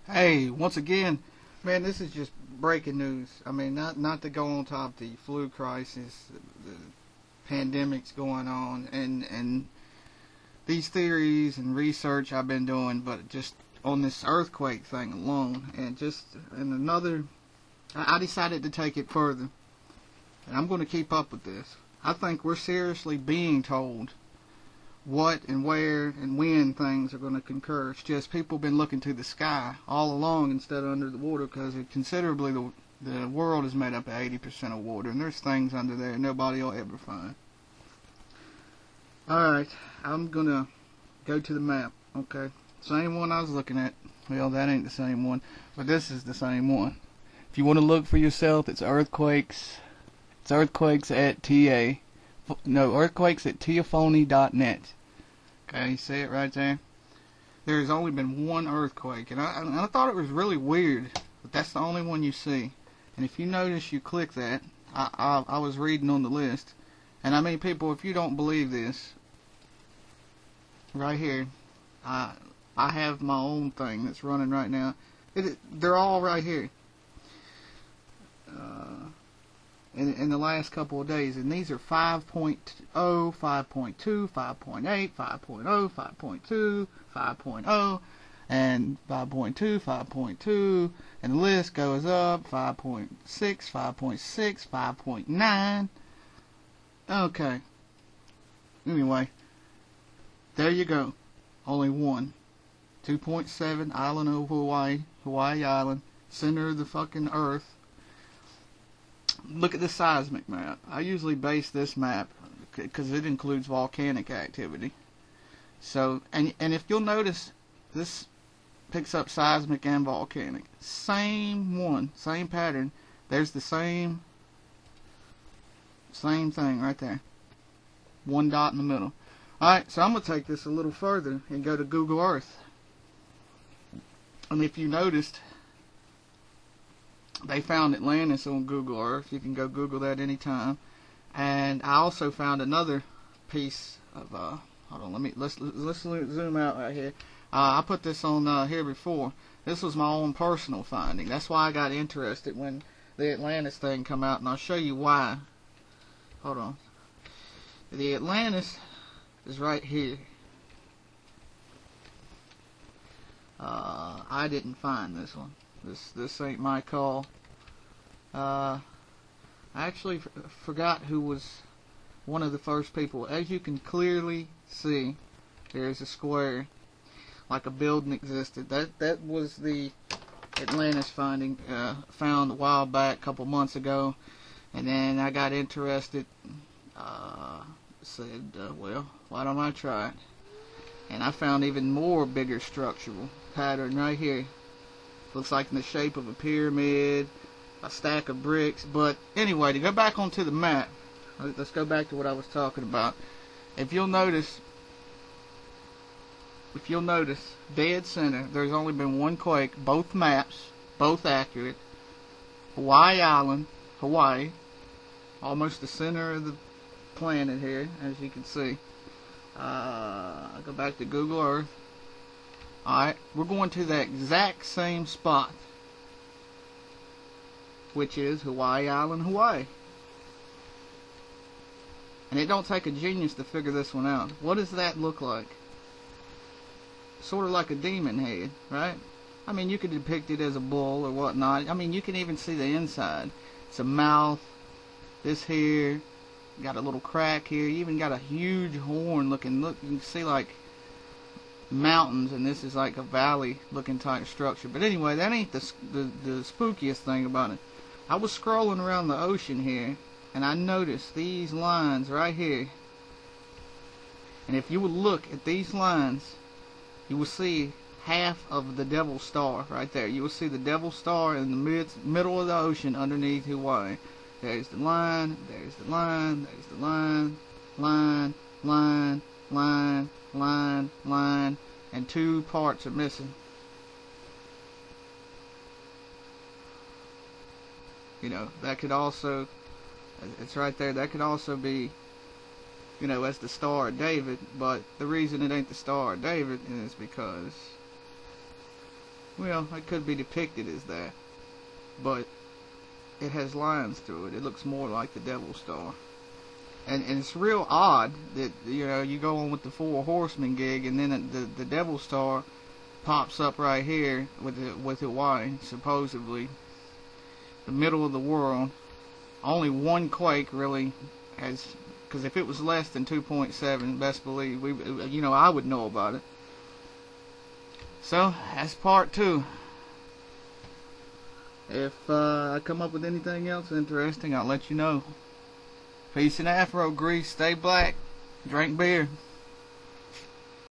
Hey, once again, man, this is just breaking news. I mean, not to go on top of the flu crisis, the pandemic's going on, and these theories and research I've been doing, but just on this earthquake thing alone, and just in another, I decided to take it further, and I'm going to keep up with this. I think we're seriously being told what and where and when things are going to concur. It's just people have been looking to the sky all along instead of under the water, because considerably the world is made up of 80% of water, and there's things under there nobody will ever find. Alright, I'm going to go to the map, okay? Same one I was looking at. Well, that ain't the same one, but this is the same one. If you want to look for yourself, it's earthquakes. It's earthquakes at earthquakes at teophony.net. Okay, you see it right there? There's only been one earthquake, and I thought it was really weird, but that's the only one you see. And if you notice, you click that. I was reading on the list, and I mean, people, if you don't believe this, right here, I have my own thing that's running right now. They're all right here. In the last couple of days, and these are 5.0, 5.2, 5.8, 5.0, 5.2, 5.0, and 5.2, 5.2, and the list goes up, 5.6, 5.6, 5.9. Okay. Anyway, there you go. Only one. 2.7, island of Hawaii, Hawaii Island, center of the fucking earth. Look at the seismic map. I usually base this map because it includes volcanic activity. So, and if you'll notice, this picks up seismic and volcanic. Same one, same pattern. There's the same thing right there. One dot in the middle. Alright, so I'm going to take this a little further and go to Google Earth. And if you noticed, they found Atlantis on Google Earth. You can go Google that anytime. And I also found another piece of hold on, let's zoom out right here. I put this on here before. This was my own personal finding. That's why I got interested when the Atlantis thing come out, and I'll show you why. Hold on. The Atlantis is right here. I didn't find this one. This ain't my call. I actually forgot who was one of the first people. As you can clearly see, there's a square, like a building existed. That was the Atlantis finding, found a while back, a couple months ago, and then I got interested. Said, well, why don't I try it? And I found even more bigger structural pattern right here. Looks like in the shape of a pyramid, a stack of bricks. But anyway, to go back onto the map, let's go back to what I was talking about. If you'll notice, dead center, there's only been one quake. Both maps, both accurate. Hawaii Island, Hawaii, almost the center of the planet here, as you can see. I'll go back to Google Earth. Alright, we're going to the exact same spot, which is Hawaii Island, Hawaii. And it don't take a genius to figure this one out. What does that look like? Sort of like a demon head, right? I mean, you could depict it as a bull or whatnot. I mean, you can even see the inside. It's a mouth. This here got a little crack here. You even got a huge horn looking. Look, you can see like mountains, and this is like a valley looking type structure. But anyway, that ain't the spookiest thing about it. I was scrolling around the ocean here, and I noticed these lines right here. And if you would look at these lines, you will see half of the Devil's Star right there. You will see the Devil's Star in the middle of the ocean underneath Hawaii. There's the line, there's the line, there's the line, line, line, line, line, line, and two parts are missing. You know, that could also, it's right there, that could also be, you know, as the Star of David, but the reason it ain't the Star of David is because Well, it could be depicted as that, but it has lines through it. It looks more like the Devil Star. And it's real odd that, you know, you go on with the Four Horsemen gig, and then the Devil Star pops up right here with Hawaii, supposedly the middle of the world. Only one quake really has, because if it was less than 2.7, best believe you know, I would know about it. So that's part 2. If I come up with anything else interesting, I'll let you know. Peace and Afro grease. Stay black. Drink beer.